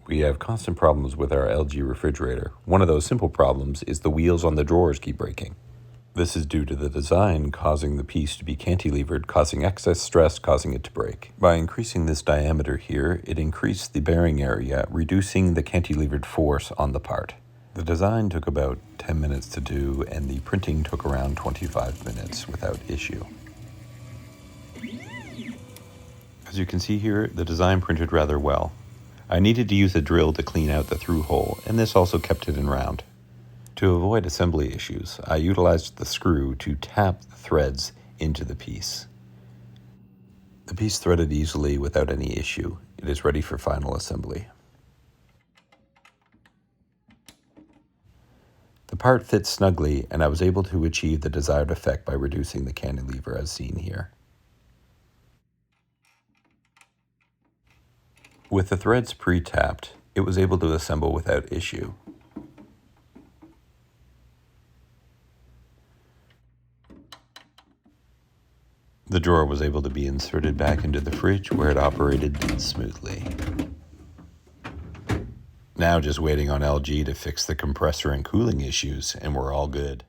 We have constant problems with our LG refrigerator. One of those simple problems is the wheels on the drawers keep breaking. This is due to the design causing the piece to be cantilevered, causing excess stress, causing it to break. By increasing this diameter here, it increased the bearing area, reducing the cantilevered force on the part. The design took about 10 minutes to do, and the printing took around 25 minutes without issue. As you can see here, the design printed rather well. I needed to use a drill to clean out the through hole, and this also kept it in round. To avoid assembly issues, I utilized the screw to tap the threads into the piece. The piece threaded easily without any issue. It is ready for final assembly. The part fits snugly, and I was able to achieve the desired effect by reducing the cantilever as seen here. With the threads pre-tapped, it was able to assemble without issue. The drawer was able to be inserted back into the fridge where it operated smoothly. Now just waiting on LG to fix the compressor and cooling issues, and we're all good.